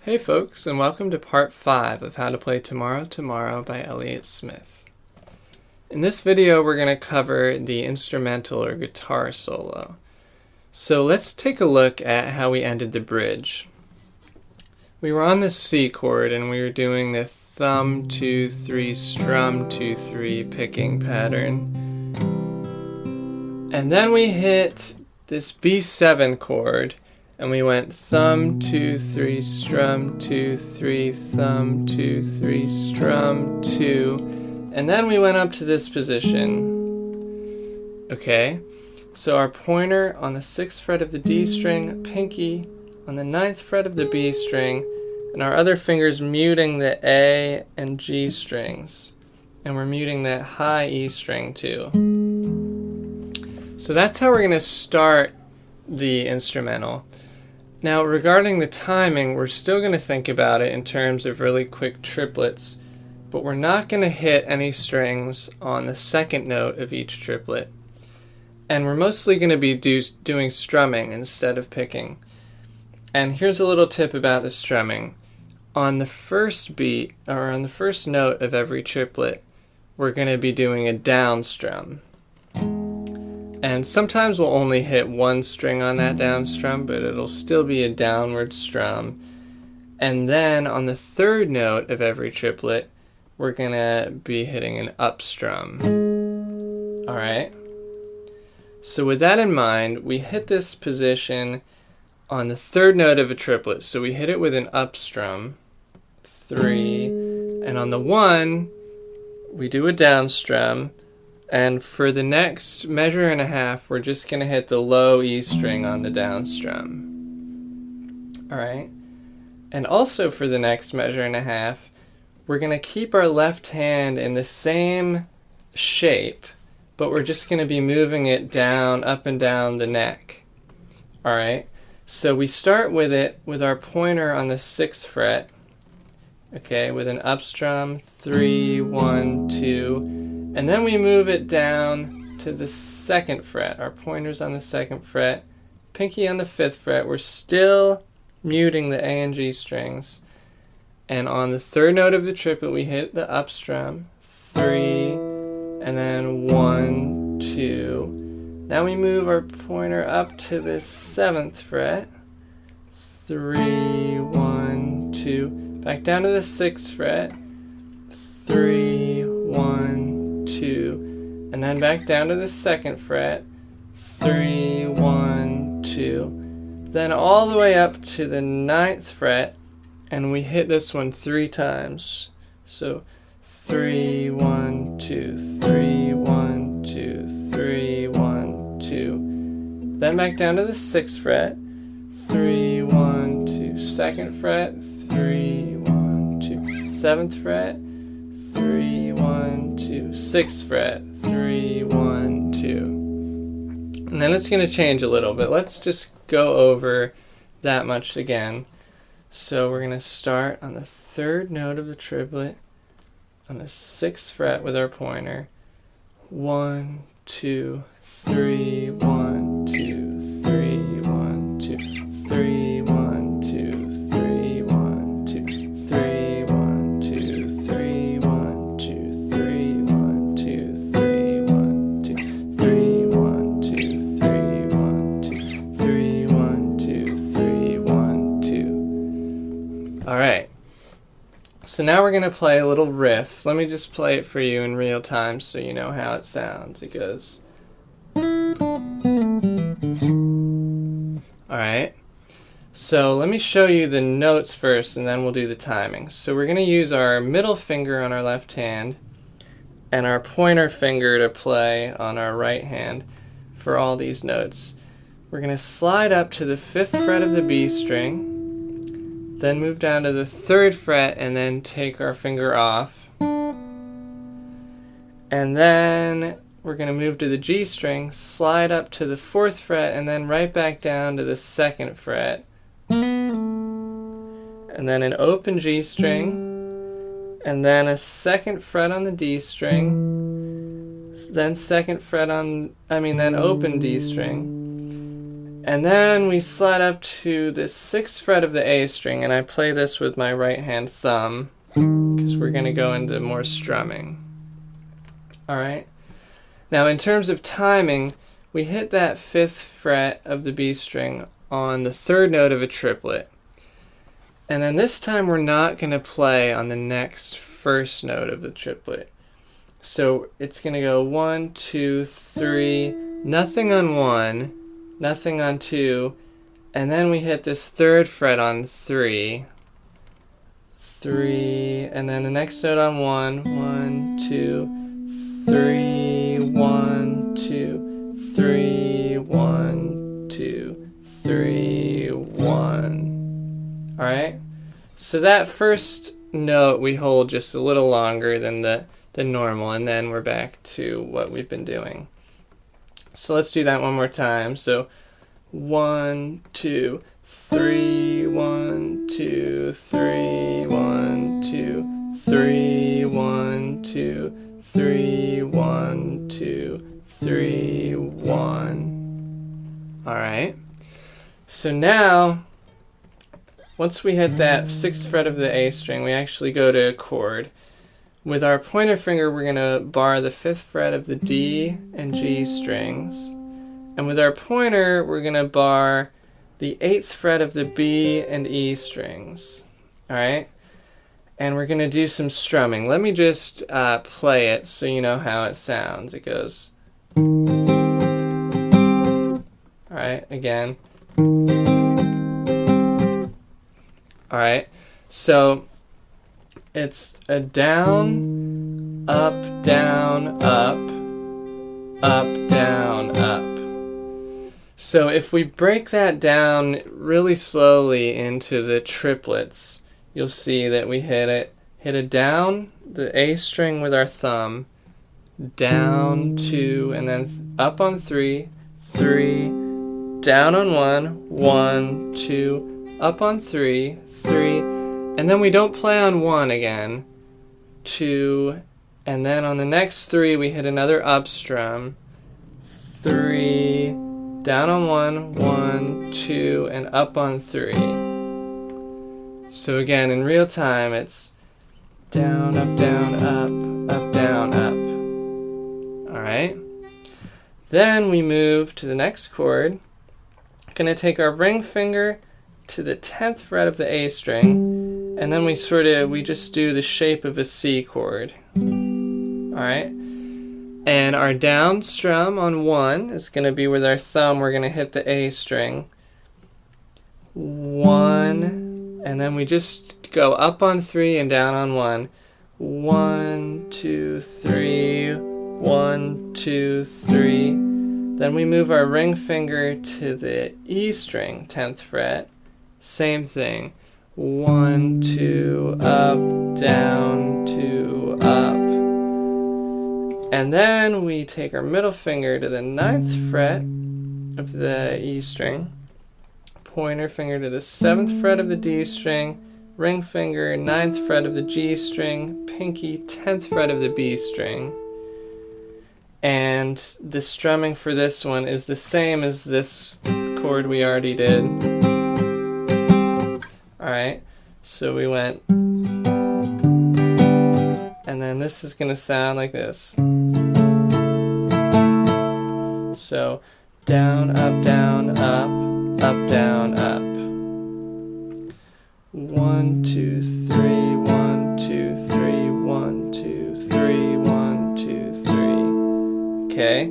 Hey folks, and welcome to part 5 of How to Play Tomorrow Tomorrow by Elliott Smith. In this video we're going to cover the instrumental or guitar solo. So let's take a look at how we ended the bridge. We were on the C chord and we were doing the thumb 2 3 strum 2 3 picking pattern. And then we hit this B7 chord and we went thumb 2 3 strum 2 3 thumb 2 3 strum 2, and then we went up to this position. Okay, so our pointer on the 6th fret of the D string, pinky on the 9th fret of the B string, and our other fingers muting the A and G strings, and we're muting that high E string too. So that's how we're going to start the instrumental. Now regarding the timing, we're still going to think about it in terms of really quick triplets, but we're not going to hit any strings on the second note of each triplet. And we're mostly going to be doing strumming instead of picking. And here's a little tip about the strumming. On the first beat, or on the first note of every triplet, we're going to be doing a down strum. And sometimes we'll only hit one string on that down strum, but it'll still be a downward strum. And then on the third note of every triplet, we're going to be hitting an up strum. Alright? So with that in mind, we hit this position on the third note of a triplet. So we hit it with an up strum, 3, and on the 1, we do a down strum. And for the next measure and a half, we're just going to hit the low E string on the down strum. Alright? And also for the next measure and a half, we're going to keep our left hand in the same shape, but we're just going to be moving it down, up and down the neck. Alright? So we start with it with our pointer on the 6th fret, okay, with an up strum, 3, 1, 2, and then we move it down to the 2nd fret. Our pointer's on the 2nd fret, pinky on the 5th fret. We're still muting the A and G strings. And on the third note of the triplet, we hit the up strum, 3, and then 1, 2. Now we move our pointer up to the 7th fret, 3, 1, 2. Back down to the 6th fret, 3, 1, 2, and then back down to the 2nd fret, 3, 1, 2, then all the way up to the 9th fret, and we hit this one 3 times. So 3, 1, 2, 3, 1, 2, 3, 1, 2. Then back down to the 6th fret, 3, 1, 2, 2nd fret, 3, 1, 2, 7th fret, 3, 1, 2, 6th fret, 3, 1, 2. And then it's going to change a little bit. Let's just go over that much again. So we're going to start on the third note of the triplet on the 6th fret with our pointer. 1, 2, 3, 1, 2, 3, 1, 2, 3, 1, 2, 3, 1, 2, 3, 1, 2, 3, 1, 2, 3, 1, 2, 3, 1, 2, 3, 1, 2, 3, 1, 2, 3, 1, 2, 3, 1, 2. Alright. So now we're going to play a little riff. Let me just play it for you in real time so you know how it sounds. It goes. Alright. So let me show you the notes first and then we'll do the timing. So we're going to use our middle finger on our left hand and our pointer finger to play on our right hand for all these notes. We're going to slide up to the 5th fret of the B string, then move down to the 3rd fret and then take our finger off. And then we're going to move to the G string, slide up to the 4th fret and then right back down to the 2nd fret. And then an open G string, and then a 2nd fret on the D string, then 2nd fret on, then open D string, And then we slide up to the 6th fret of the A string, and I play this with my right hand thumb because we're going to go into more strumming. Alright? Now in terms of timing, we hit that 5th fret of the B string on the 3rd note of a triplet. And then this time we're not going to play on the next 1st note of the triplet. So it's going to go 1, 2, 3, nothing on 1, nothing on 2, and then we hit this 3rd fret on 3, 3, and then the next note on 1, 1, 2, 3, 1, 2, 3, 1, 2, 3, 1. Alright? So that first note we hold just a little longer than the normal, and then we're back to what we've been doing. So let's do that one more time. So 1, 2, 3, 1, 2, 3, 1, 2, 3, 1, 2, 3, 1, 2, 3, 1. Alright. So now, once we hit that 6th fret of the A string, we actually go to a chord. With our pointer finger, we're going to bar the 5th fret of the D and G strings. And with our pointer, we're going to bar the 8th fret of the B and E strings. Alright? And we're going to do some strumming. Let me just play it so you know how it sounds. It goes. Alright, again. Alright, so it's a down, up, down, up, up, down, up. So if we break that down really slowly into the triplets, you'll see that we hit a down, the A string with our thumb, down 2, and then up on 3, 3, down on 1, 1, 2, up on 3, 3, and then we don't play on 1 again, 2, and then on the next 3 we hit another up strum, 3, down on 1, 1, 2, and up on 3. So again, in real time, it's down, up, down, up. Alright? Then we move to the next chord. We're going to take our ring finger to the 10th fret of the A string, and then we just do the shape of a C chord. Alright? And our down strum on 1 is going to be with our thumb, we're going to hit the A string. 1, and then we just go up on 3 and down on 1. 1, 2, 3, 1, 2, 3. Then we move our ring finger to the E string, 10th fret. Same thing. 1, 2, up, down, 2, up. And then we take our middle finger to the 9th fret of the E string. Pointer finger to the 7th fret of the D string. Ring finger, 9th fret of the G string. Pinky, 10th fret of the B string. And the strumming for this one is the same as this chord we already did. Alright, so we went, and then this is going to sound like this. So, down, up, down, up. 1, 2, 3, 1, 2, 3, 1, 2, 3, 1, 2, 3. Okay,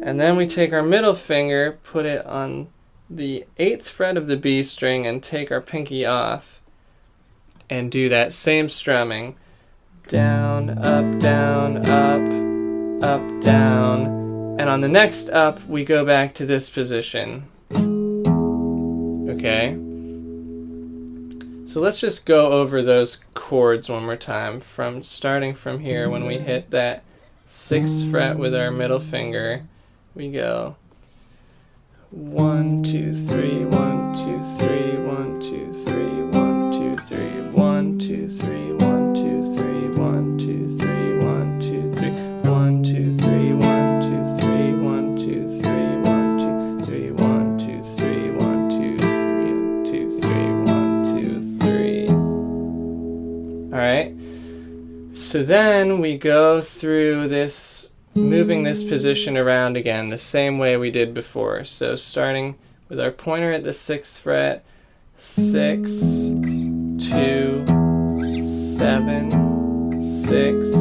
and then we take our middle finger, put it on the 8th fret of the B string, and take our pinky off and do that same strumming. Down, up, down, up, down. And on the next up, we go back to this position. Okay? So let's just go over those chords one more time, starting from here when we hit that 6th fret with our middle finger. We go 1, 2, 3, 1, 2, 3, 1, 2, 3, 1, 2, 3, 1, 2, 3, 1, 2, 3, 1, 2, 3, 1, 2, 3, 1, 2, 3, 1, 2, 3, 1, 2, 3, 1, 2, 3, 1, 2, 3, So then we go through this, moving this position around again, the same way we did before. So starting with our pointer at the 6th fret, 6, 2, 7, 6,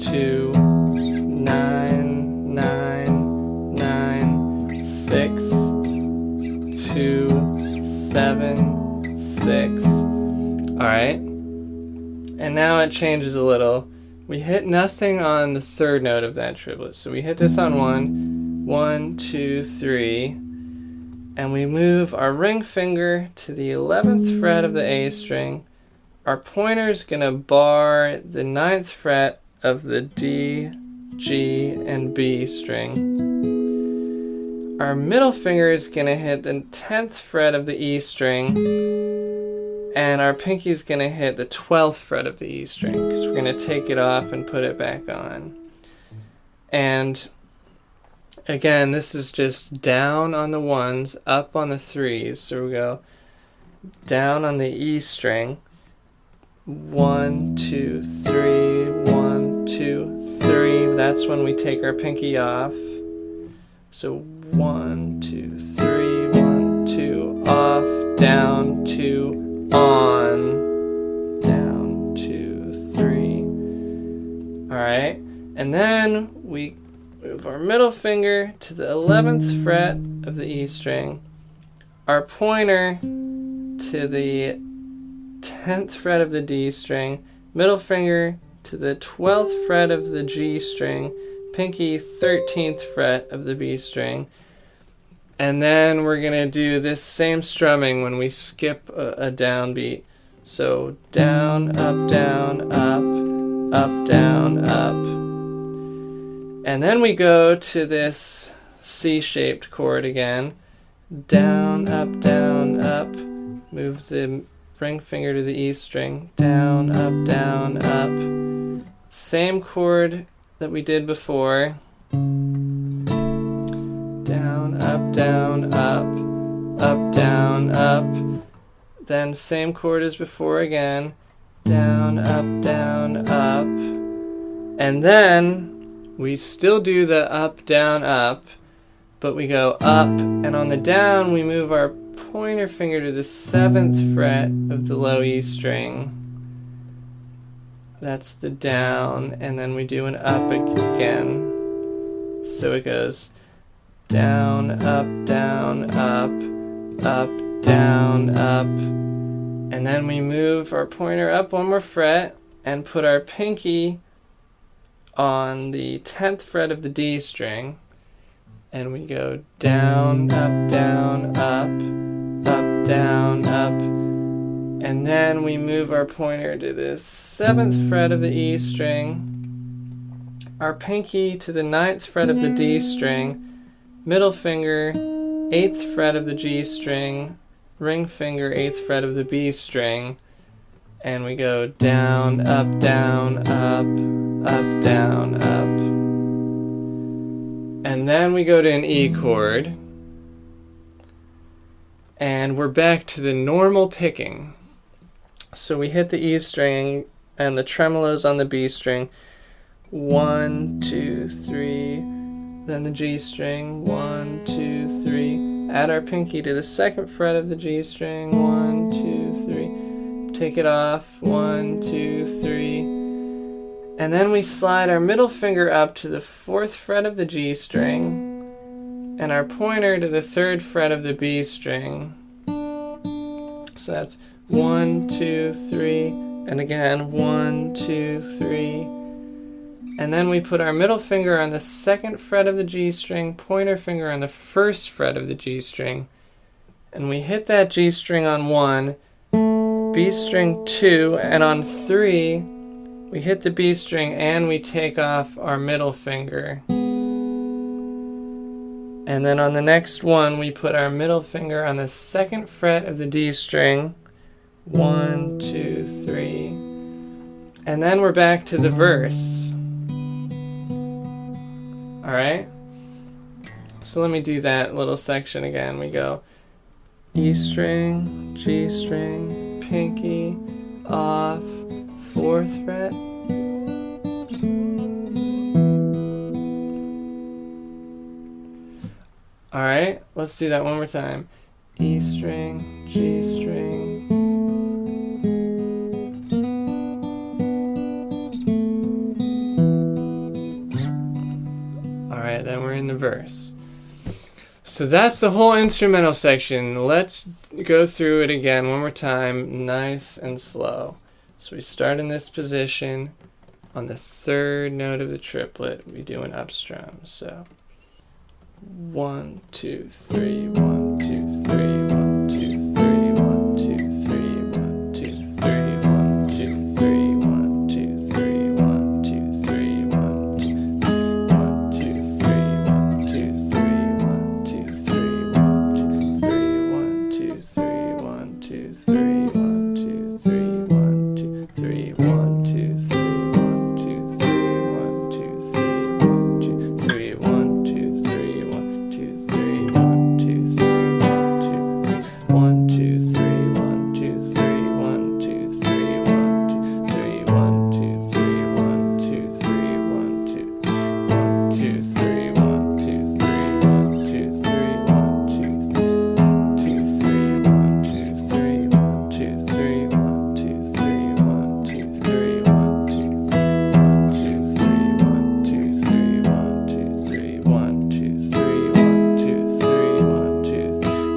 2, 9, 9, 9, 6, 2, 7, 6. Alright, and now it changes a little. We hit nothing on the 3rd note of that triplet. So we hit this on 1, 1, 2, 3, and we move our ring finger to the 11th fret of the A string. Our pointer is going to bar the 9th fret of the D, G, and B string. Our middle finger is going to hit the 10th fret of the E string, and our pinky is going to hit the 12th fret of the E string, because we're going to take it off and put it back on. And again, this is just down on the 1s, up on the 3s. So we go down on the E string, 1, 2, 3, 1, 2, 3. That's when we take our pinky off. So 1, 2, 3, 1, 2, off, down, 2, on, down, 2, 3. Alright, and then we move our middle finger to the 11th fret of the E string, our pointer to the 10th fret of the D string, middle finger to the 12th fret of the G string, pinky 13th fret of the B string. And then we're going to do this same strumming when we skip a downbeat. So down, up, down, up, down, up. And then we go to this C-shaped chord again. Down, up, move the ring finger to the E string. Down, up. Same chord that we did before. Down, up, down, up. Then same chord as before again. Down, up. And then we still do the up, down, up, but we go up, and on the down we move our pointer finger to the 7th fret of the low E string. That's the down, and then we do an up again. So it goes down, up, down, up, down, up. And then we move our pointer up one more fret and put our pinky on the 10th fret of the D string. And we go down, up, down, up, down, up. And then we move our pointer to the 7th fret of the E string, our pinky to the 9th fret of the D string, middle finger 8th fret of the G string, ring finger 8th fret of the B string, and we go down, up, down, up, down, up. And then we go to an E chord, and we're back to the normal picking. So we hit the E string and the tremolo's on the B string. 1, 2, 3. Then the G string. 1, 2, 3. Add our pinky to the 2nd fret of the G string. 1, 2, 3. Take it off. 1, 2, 3. And then we slide our middle finger up to the 4th fret of the G string and our pointer to the 3rd fret of the B string. So that's 1, 2, 3, and again 1, 2, 3. And then we put our middle finger on the 2nd fret of the G string, pointer finger on the 1st fret of the G string, and we hit that G string on 1, B string 2, and on 3 we hit the B string and we take off our middle finger. And then on the next one we put our middle finger on the 2nd fret of the D string. 1, 2, 3. And then we're back to the verse. Alright? So let me do that little section again. We go E string, G string, pinky, off, 4th fret, All right, let's do that one more time. E string, G string. All right, then we're in the verse. So that's the whole instrumental section. Let's go through it again one more time, nice and slow. So we start in this position. On the third note of the triplet, we do an upstrum. So 1, 2, 3, 1, 2, 3, 1, 2, 3, 1, 2, 3, 1, 2, 3, 1, 2, 3, 1, 2, 3, 1, 2, 3, 1, 2, 3, 1, 2, 3, 1, 2, 3, 1, 2, 3, 1, 2, 3, 1, 2, 3, 1, 2, 3, 1, 2, 3, 1, 2, 3.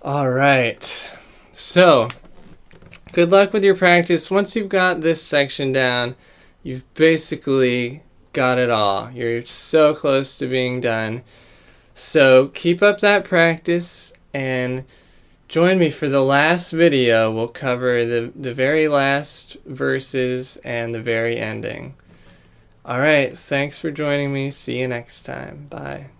All right, so good luck with your practice. Once you've got this section down, you've basically got it all. You're so close to being done. So keep up that practice and join me for the last video. We'll cover the very last verses and the very ending. All right, thanks for joining me. See you next time. Bye.